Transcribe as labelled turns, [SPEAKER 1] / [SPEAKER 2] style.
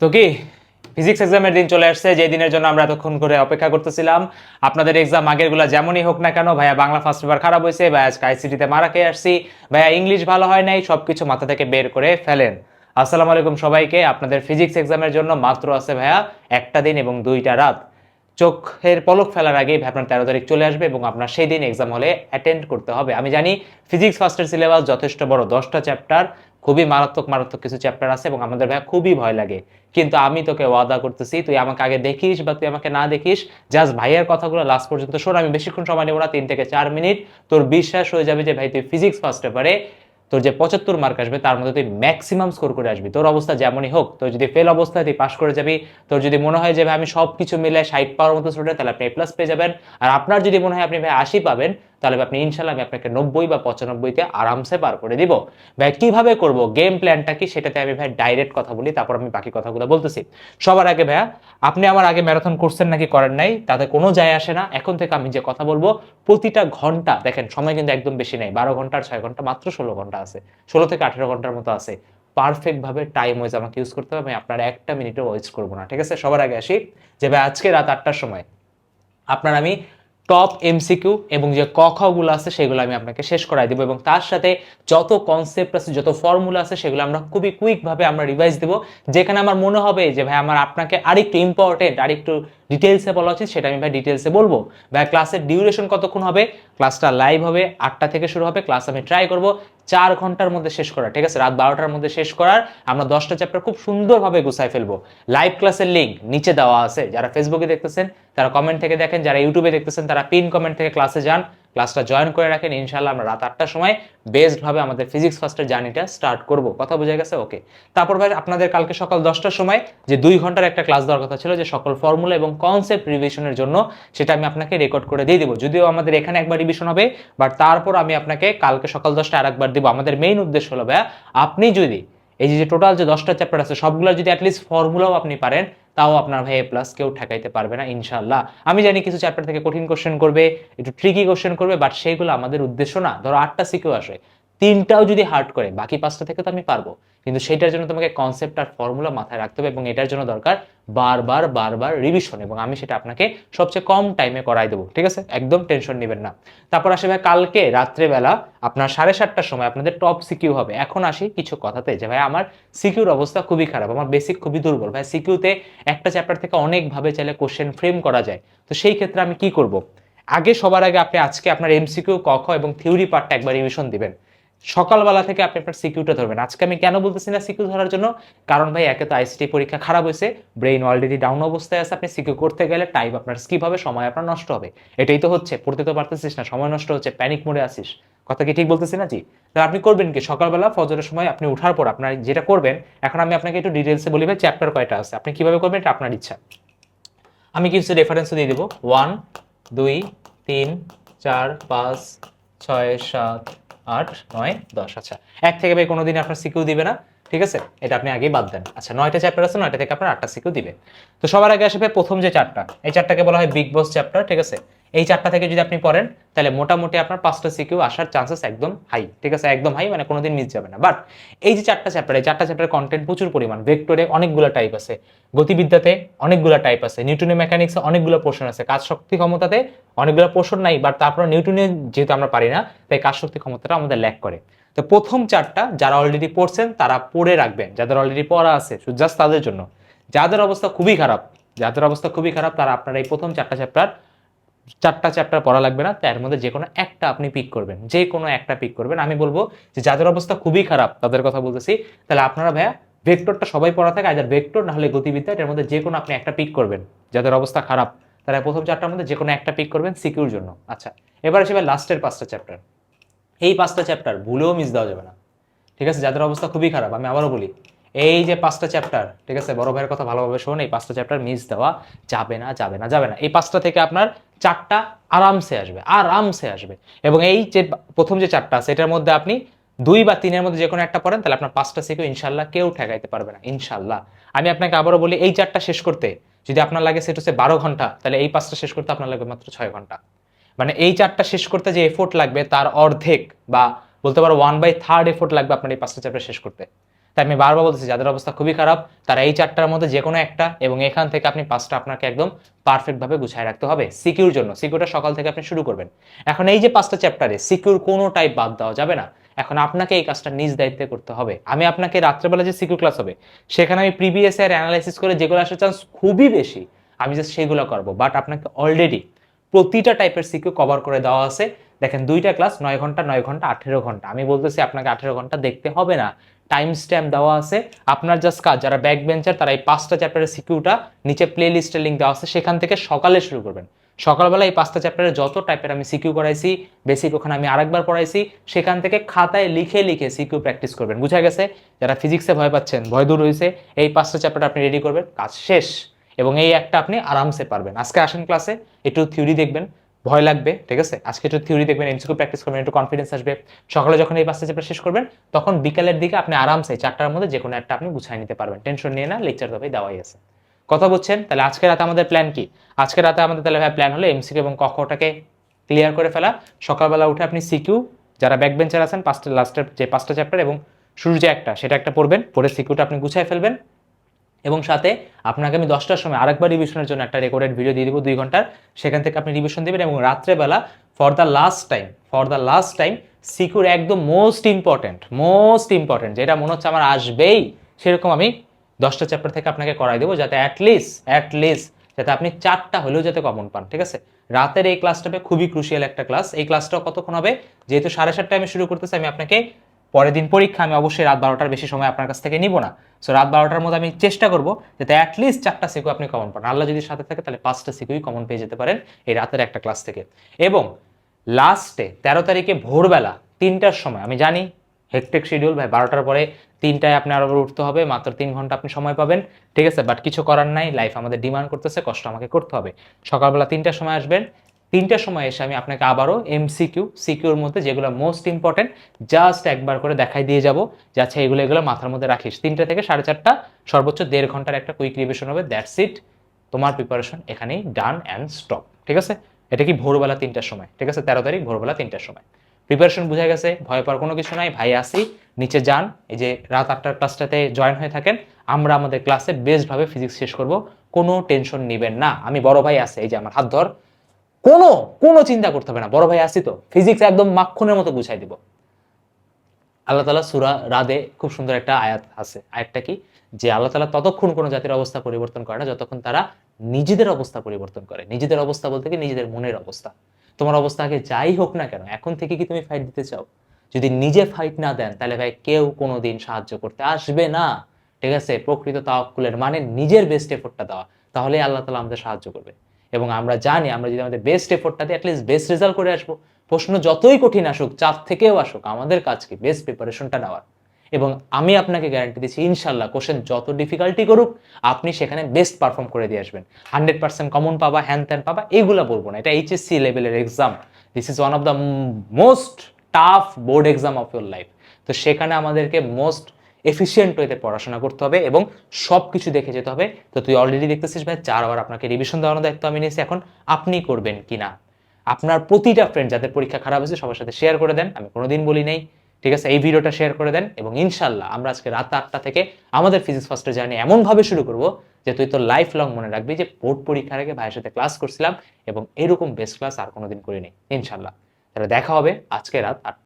[SPEAKER 1] তো কি ফিজিক্স এক্সামের দিন চলে আসছে, যে দিনের জন্য আমরা এতক্ষণ করে অপেক্ষা করতেছিলাম। আপনাদের এক্সাম আগেরগুলো যেমনই হোক না কেন, ভাইয়া বাংলা ফার্স্ট পেপার খারাপ হয়েছে, ভাইয়া আজকে আইসিটিতে মারা খেয়ে আসছি, ভাইয়া ইংলিশ ভালো হয় নাই, সবকিছু মাথা থেকে বের করে ফেলেন। আসসালামু আলাইকুম সবাইকে। আপনাদের ফিজিক্স এক্সামের জন্য মাত্র আছে ভাইয়া একটা দিন এবং 2টা রাত। চোখের পলক ফেলার আগেই আপনার 13 তারিখ চলে আসবে এবং আপনার সেই দিন এক্সাম হলে অ্যাটেন্ড করতে হবে। আমি জানি ফিজিক্স ফার্স্টের সিলেবাস যথেষ্ট বড়, 10টা চ্যাপ্টার, খুবই মারাত্মক মারাত্মক কিছু চ্যাপ্টার আছে এবং আমাদের ভাইয়া খুবই ভয় লাগে। কিন্তু আমি তোকে ওয়াদা করতেছি, তুই আমাকে আগে দেখিস বা তুই আমাকে না দেখিস, জাস্ট ভাইয়ের কথাগুলো লাস্ট পর্যন্ত শোন। আমি বেশিক্ষণ সময় নেব না, 3 থেকে 4 মিনিট। তোর বিশ্বাস হয়ে যাবে যে ভাই তুই ফিজিক্স ফার্স্ট পেপারে তোর যে 75 মার্ক আসবে তার মধ্যে তুই ম্যাক্সিমাম স্কোর করে আসবি। তোর অবস্থা যেমনই হোক, তোর যদি ফেল অবস্থায় তুই পাস করে যাবি। তোর যদি মনে হয় যে ভাই আমি সব কিছু মিলে 60 পাওয়ার মতো স্টুডেন্ট, তাহলে আপনি A+ পেয়ে যাবেন। আর আপনার যদি মনে হয় আপনি ভাই 80 পাবেন, তাহলে আপনি ইনশাল্লাহ আমি আপনাকে 90 বা 95-তে আরামসে পার করে দিব। ভাই কিভাবে করব, গেম প্ল্যানটা কি, সেটাতে আমি ভাই ডাইরেক্ট কথা বলি, তারপর আমি বাকি কথাগুলো বলতেছি। সবার আগে ভাইয়া, আপনি আমার আগে ম্যারাথন করছেন নাকি করেন নাই তাতে কোনো যায় আসে না। এখন থেকে আমি যে কথা বলবো প্রতিটা ঘন্টা, দেখেন সময় কিন্তু একদম বেশি নেই, 12 ঘন্টা আর 6 ঘন্টা, মাত্র 16 ঘন্টা আছে, 16 থেকে 18 ঘন্টার মতো আছে। পারফেক্ট ভাবে টাইম ওয়াইজ আমাকে ইউজ করতে হবে, আমি আপনার একটা মিনিটও ওয়েস্ট করবো না, ঠিক আছে? সবার আগে আসি যে ভাই আজকে রাত 8টার সময় আপনার আমি টপ এমসিকিউ এবং যে ক খ গুলো আছে সেগুলো আমি আপনাকে শেষ করাই দিব এবং তার সাথে যত কনসেপ্ট আছে, যত ফর্মুলা আছে, সেগুলো আমরা খুবই কুইক ভাবে আমরা রিভাইজ দিব। যেখানে আমার মনে হবে যে ভাই আমার আপনাকে আরেকটু ইম্পর্টেন্ট, আরেকটু ডিটেলসে বলা উচিত, সেটা আমি ভাই ডিটেলসে বলবো। ভাই ক্লাসের ডিউরেশন কতক্ষণ হবে? ক্লাসটা লাইভ হবে, 8টা থেকে শুরু হবে। ক্লাস আমি ট্রাই করব 4 ঘন্টার মধ্যে শেষ করার, ঠিক আছে? রাত 12টার মধ্যে শেষ করার। আমরা 10টা চ্যাপ্টার খুব সুন্দরভাবে গুছাই ফেলবো। লাইভ ক্লাসের লিঙ্ক নিচে দেওয়া আছে, যারা ফেসবুকে দেখতেছেন তারা কমেন্ট থেকে দেখেন, যারা ইউটিউবে দেখতেছেন তারা পিন কমেন্ট থেকে ক্লাসে যান, ক্লাসটা জয়েন করে রাখেন। ইনশাআল্লাহ আমরা রাত 8টার সময় বেস্ট ভাবে আমাদের ফিজিক্স ফার্স্টের জার্নিটা স্টার্ট করব। কথা বুঝে গেছে? ওকে। তারপর ভাই আপনাদের কালকে সকাল 10টার সময় যে 2 ঘন্টার একটা ক্লাস দেওয়ার কথা ছিল, যে সকল ফর্মুলা এবং কনসেপ্ট রিভিশনের জন্য, সেটা আমি আপনাকে রেকর্ড করে দিয়ে দিব। যদিও আমাদের এখানে একবার রিভিশন হবে, বাট তারপর আমি আপনাকে কালকে সকাল 10টায় আরেকবার দিব। আমাদের মেইন উদ্দেশ্য হলো ভাইয়া, আপনি যদি এই যে টোটাল যে 10টা চ্যাপ্টার আছে সবগুলো যদি অ্যাটলিস্ট ফর্মুলাও আপনি পারেন, তাও আপনার ভাই A+ কেউ ঠেকাইতে পারবে না ইনশাল্লাহ। আমি জানি কিছু চ্যাপ্টার থেকে কঠিন কোশ্চেন করবে, একটু ট্রিকি কোশ্চেন করবে, বাট সেইগুলো আমাদের উদ্দেশ্য না। ধরো 8টা সিকিউ আসে, 3টাও যদি হার্ড করে, বাকি 5টা থেকে তো আমি পারবো। কিন্তু সেটার জন্য তোমাকে কনসেপ্ট আর ফর্মুলা মাথায় রাখতে হবে এবং এটার জন্য দরকার বারবার বারবার রিভিশন, এবং আমি সেটা আপনাকে সবচেয়ে কম টাইমে করাই দেবো, ঠিক আছে? একদম টেনশন নেবেন না। তারপর আসে ভাই কালকে রাত্রেবেলা আপনার 7:30টার সময় আপনাদের টপ সিকিউ হবে। এখন আসি কিছু কথাতে, যে ভাই আমার সিকিউর অবস্থা খুবই খারাপ, আমার বেসিক খুবই দুর্বল। ভাই সিকিউতে একটা চ্যাপ্টার থেকে অনেকভাবে চাইলে কোশ্চেন ফ্রেম করা যায়। তো সেই ক্ষেত্রে আমি কি করব? আগে সবার আগে আপনি আজকে আপনার এমসিকিউ, ক খ এবং থিওরি পার্টটা একবার রিভিশন দিবেন। সকালবেলা থেকে আপনি আপনার সিকিউটা ধরবেন। আজকে আমি কেন বলতেছি না সিকিউ ধরার জন্য, কারণ ভাই একে তো আইসিটি পরীক্ষা খারাপ হয়েছে, ব্রেইন অলরেডি ডাউন অবস্থায় আছে। আপনি সিকিউ করতে গেলে টাইম আপনার স্কিপ হবে, সময় আপনার নষ্ট হবে। এটাই তো হচ্ছে, পড়তে তো পারতেছিস না, সময় নষ্ট হচ্ছে, প্যানিক মোডে আসিস। কথা কি ঠিক বলতেছি না জি? তাহলে আপনি করবেন কি, সকালবেলা ফজরের সময় আপনি উঠার পর আপনার যেটা করবেন, এখন আমি আপনাকে একটু ডিটেলসে বলি ভাই চ্যাপ্টার কয়টা আছে, আপনি কিভাবে করবেন এটা আপনার ইচ্ছা। আমি কিছু রেফারেন্সও দিয়ে দেবো। 1 2 3 4 5 6 7 8 9 10। আচ্ছা, এক থেকে ভাই কোনোদিন আপনার সিকিউ দিবে না, ঠিক আছে? এটা আপনি আগেই বাদ দেন। আচ্ছা, 9টা চ্যাপ্টার আছে, 9টা থেকে আপনার 8টা সিকিউ দিবে। তো সবার আগে আসবে প্রথম যে চারটা, এই চারটাকে বলা হয় বিগ বস চ্যাপ্টার, ঠিক আছে? এই চারটা থেকে যদি আপনি পড়েন, তাহলে মোটামুটি আপনার 5টা সিকিউ আসার চান্সেস একদম হাই, ঠিক আছে? একদম হাই, মানে কোনোদিন মিস যাবে না। বাট এই যে চারটা চ্যাপ্টার, এই চারটা চ্যাপ্টারের কন্টেন্ট প্রচুর পরিমাণ। ভেক্টরে অনেকগুলো টাইপ আছে, গতিবিদ্যাতে অনেকগুলো টাইপ আছে, নিউটনের মেকানিক্সে অনেকগুলো পোর্শন আছে, কাজ শক্তি ক্ষমতাতে অনেকগুলো পোর্শন নাই, বাট তারপর নিউটনে যেহেতু আমরা পারি না, তাই কাজ শক্তি ক্ষমতাটা আমাদের ল্যাক করে। তো প্রথম চারটা যারা অলরেডি পড়ছেন তারা পড়ে রাখবেন, যাদের অলরেডি পড়া আছে জাস্ট তাদের জন্য। যাদের অবস্থা খুবই খারাপ, যাদের অবস্থা খুবই খারাপ, তারা আপনারা এই প্রথম চারটা চ্যাপ্টার পড়া লাগবে না, তার মধ্যে যে কোনো একটা আপনি পিক করবেন, যে কোনো একটা পিক করবেন। আমি বলবো যে যাদের অবস্থা খুবই খারাপ তাদের কথা বলতেছি, তাহলে আপনারা ভাইয়া ভেক্টরটা সবাই পড়া থাকে, আইদার ভেক্টর না হলে গতিবিদ্যা, এর মধ্যে যে কোনো আপনি একটা পিক করবেন। যাদের অবস্থা খারাপ তারা প্রথম চারটার মধ্যে যে কোনো একটা পিক করবেন সিকিউর জন্য। আচ্ছা, এবার আসবে লাস্টের 5টা চ্যাপ্টার। এই 5টা চ্যাপ্টার ভুলেও মিস দেওয়া যাবে না, ঠিক আছে? যাদের অবস্থা খুবই খারাপ, আমি আবারও বলি, এই যে 5টা চ্যাপ্টার, ঠিক আছে? বড় ভাইয়ের কথা ভালোভাবে শোন, এই 5টা চ্যাপ্টার মিস দেওয়া যাবে না, যাবে না, যাবে না। এই 5টা থেকে আপনার 4টা আরামসে আসবে, আরামসে আসবে। এবং এই যে প্রথম যে 4টা আছে এটার মধ্যে আপনি 2 বা 3-এর মধ্যে যে কোনো একটা পড়েন, তাহলে আপনার 5টা সিকিউ ইনশাল্লাহ কেউ ঠেকাইতে পারবে না, ইনশাল্লাহ। আমি আপনাকে আবারও বলি, এই 4টা শেষ করতে যদি আপনার লাগে সেটা হচ্ছে 12 ঘন্টা, তাহলে এই 5টা শেষ করতে আপনার লাগবে মাত্র 6 ঘন্টা। মানে এই 4টা শেষ করতে যে এফোর্ট লাগবে তার অর্ধেক, বা বলতে পারো 1/3 এফোর্ট লাগবে আপনার এই 5টা চ্যাপ্টার শেষ করতে। তাই আমি বারবার বলতেছি যাদের অবস্থা খুবই খারাপ তারা এই 4টার মধ্যে যে কোনো একটা, এবং এখান থেকে আপনি 5টা আপনাকে একদম পারফেক্ট ভাবে গুছায় রাখতে হবে সিকিউর জন্য। সিকিউরটা সকাল থেকে আপনি শুরু করবেন। এখন এই যে 5টা চ্যাপ্টারে সিকিউর কোনো টাইপ বাদ দেওয়া যাবে না। এখন আপনাকে এই কাজটা নিজ দায়িত্বে করতে হবে। আমি আপনাকে রাত্রেবেলা যে সিকিউর ক্লাস হবে সেখানে আমি প্রিভিয়াস ইয়ার অ্যানালাইসিস করে যেগুলো আসার চান্স খুবই বেশি আমি জাস্ট সেগুলো করবো, বাট আপনাকে অলরেডি প্রতিটা টাইপের সিকিউ কভার করে দেওয়া আছে। দেখেন 2টা ক্লাস 9 ঘন্টা 9 ঘন্টা 18 ঘন্টা, আমি বলতেছি আপনাকে 18 ঘন্টা দেখতে হবে না, টাইম স্ট্যাম্প দেওয়া আছে। আপনার জাস্ট কাজ, যারা ব্যাক বেঞ্চার তারা এই 5টা চ্যাপ্টারের সিকিউটা নিচে প্লে লিস্টের লিঙ্ক দেওয়া আছে, সেখান থেকে সকালে শুরু করবেন। সকালবেলা এই 5টা চ্যাপ্টারের যত টাইপের আমি সিকিউ করাইছি, বেসিক ওখানে আমি আরেকবার পড়াইছি, সেখান থেকে খাতায় লিখে লিখে সিকিউ প্র্যাকটিস করবেন। বুঝা গেছে? যারা ফিজিক্সে ভয় পাচ্ছেন, ভয় দূর হয়েছে, এই 5টা চ্যাপ্টার আপনি রেডি করবেন, কাজ শেষ। এবং এই একটা আপনি আরামসে পারবেন। আজকে আসেন ক্লাসে, একটু থিওরি দেখবেন, ভয় লাগবে, ঠিক আছে? আজকে একটু থিওরি দেখবেন, এমসিকিউ প্র্যাকটিস করবেন, একটু কনফিডেন্স আসবে। সকালে যখন এই 5টা চ্যাপ্টার শেষ করবেন তখন বিকালের দিকে আপনি আরামসে 4টার মধ্যে যে কোনো একটা আপনি গুছাই নিতে পারবেন। টেনশন নিয়ে না, লেকচার তবে দেওয়াই আছে। কথা বুঝছেন? তাহলে আজকে রাতে আমাদের প্ল্যান কি? আজকে রাতে আমাদের তাহলে ভাই প্ল্যান হলো এমসিকিউ এবং কখটাকে ক্লিয়ার করে ফেলা। সকালবেলা উঠে আপনি সিকিউ, যারা ব্যাক বেঞ্চার আছেন, 5টা লাস্টের যে 5টা চ্যাপ্টার এবং শুরুর যে একটা, সেটা একটা পড়বেন, পড়ে সিকিউটা আপনি গুছাই ফেলবেন। এবং সাথে আপনাকে আমি 10টার সময় আরেকবার রিভিশনের জন্য একটা রেকর্ডেড ভিডিও দিয়ে দিব 2 ঘন্টার, সেখান থেকে আপনি রিভিশন দেবেন। এবং রাত্রেবেলা for the last time secure একদম মোস্ট ইম্পর্টেন্ট যেটা মনে হচ্ছে আমার আসবেই, সেরকম আমি 10টা চ্যাপ্টার থেকে আপনাকে করাই দেবো, যাতে অ্যাটলিস্ট যাতে আপনি 4টা হলেও যাতে কমন পান, ঠিক আছে? রাতের এই ক্লাসটা খুবই ক্রুশিয়াল একটা ক্লাস। এই ক্লাসটা কতক্ষণ হবে? যেহেতু 7:30টায় আমি শুরু করতেছি, আমি আপনাকে পরের দিন পরীক্ষা, আমি অবশ্যই রাত 12টার বেশি সময় আপনার কাছ থেকে নিব না। সো রাত 12টার মধ্যে আমি চেষ্টা করবো যাতে অ্যাটলিস্ট 4টা সিকিউ আপনি কমন পান। আল্লাহ যদি সাথে থাকে তাহলে 5টা সিকিউই কমন পেয়ে যেতে পারেন এই রাতের একটা ক্লাস থেকে। এবং লাস্টে 13 তারিখে ভোরবেলা 3টার সময়, আমি জানি হেক্টিক শিডিউল ভাই, 12টার পরে 3টায় আপনি আবার উঠতে হবে, মাত্র 3 ঘন্টা আপনি সময় পাবেন, ঠিক আছে? বাট কিছু করার নাই, লাইফ আমাদের ডিমান্ড করতেছে, কষ্ট আমাকে করতে হবে। সকালবেলা 3টার সময় আসবেন। 3টার সময় এসে আমি আপনাকে আবারও সিকিউর মধ্যে যেগুলো মোস্ট ইম্পর্টেন্ট জাস্ট একবার করে দেখাই দিয়ে যাব, যে আচ্ছা এগুলো মাথার মধ্যে রাখিস। 3টা থেকে 4:30 সর্বোচ্চ 1.5 ঘন্টার একটা কুইক রিভিশন হবে, দ্যাটস ইট। তোমার প্রিপারেশন এখানেই ডান অ্যান্ড স্টপ, ঠিক আছে? এটা কি ভোরবেলা 3টার সময়, ঠিক আছে? 13 তারিখ ভোরবেলা 3টার সময়। প্রিপারেশন বুঝা গেছে, ভয় পাওয়ার কোনো কিছু নাই, ভাই আসি, নিচে যান, এই যে রাত 8টার ক্লাসটাতে জয়েন হয়ে থাকেন। আমরা আমাদের ক্লাসে বেস্টভাবে ফিজিক্স শেষ করব, কোনো টেনশন নেবেন না। আমি বড় ভাই আছে, এই যে আমার হাত ধর, কোনো কোনো চিন্তা করতে হবে না, বড় ভাই আসি তো, ফিজিক্স একদম মাখনের মতো বুঝাই দিব। আল্লাহ তাআলা সূরা রাদে খুব সুন্দর একটা আয়াত আছে। আয়াতটা কি? যে আল্লাহ তাআলা ততক্ষণ কোনো জাতির অবস্থা পরিবর্তন করে না যতক্ষণ তারা নিজেদের অবস্থা পরিবর্তন করে। নিজেদের অবস্থা বলতে কি নিজেদের মনের অবস্থা। তোমার অবস্থা আগে যাই হোক না কেন, এখন থেকে কি তুমি ফাইট দিতে চাও? যদি নিজে ফাইট না দেন তাহলে ভাই কেউ কোনোদিন সাহায্য করতে আসবে না, ঠিক আছে? প্রকৃত তাওয়াক্কুলের মানে নিজের বেস্ট এফোর্টটা দেওয়া, তাহলে আল্লাহ তাআলা আমাদের সাহায্য করবে। এবং আমরা জানি আমরা যদি আমাদের বেস্ট এফোর্টটা দিই অ্যাটলিস্ট বেস্ট রেজাল্ট করে আসবো। প্রশ্ন যতই কঠিন আসুক, চাপ থেকেও আসুক, আমাদের কাজ কি বেস্ট প্রিপারেশনটা নেওয়ার। এবং আমি আপনাকে গ্যারান্টি দিচ্ছি ইনশাল্লাহ কোশ্চেন যত ডিফিকাল্টি করুক আপনি সেখানে বেস্ট পারফর্ম করে দিয়ে আসবেন। 100% কমন পাবা, হ্যান ত্যান পাবা, এগুলো বলবো না, এটা এইচএসসি লেভেলের exam. This is one of the most tough board exam of your life. তো সেখানে আমাদেরকে মোস্ট এফিসিয়েন্ট ওয়েতে পড়াশোনা করতে হবে এবং সব কিছু দেখে যেতে হবে। তো তুই অলরেডি দেখতেছিস ভাই 4 বার আপনাকে রিভিশন দেওয়ানোর দায়িত্ব আমি নিয়েছি, এখন আপনি করবেন কিনা। আপনার প্রতিটা ফ্রেন্ড যাদের পরীক্ষা খারাপ হয়েছে সবার সাথে শেয়ার করে দেন, আমি কোনোদিন বলি নাই, ঠিক আছে? এই ভিডিওটা শেয়ার করে দেন এবং ইনশাল্লাহ আমরা আজকে রাত 8টা থেকে আমাদের ফিজিক্স ফার্স্টের জার্নি এমনভাবে শুরু করব যে তুই তো লাইফ লং মনে রাখবি যে বোর্ড পরীক্ষার আগে ভাইয়ের সাথে ক্লাস করছিলাম এবং এরকম বেস্ট ক্লাস আর কোনোদিন করিনি ইনশাল্লাহ। তাহলে দেখা হবে আজকে রাত 8।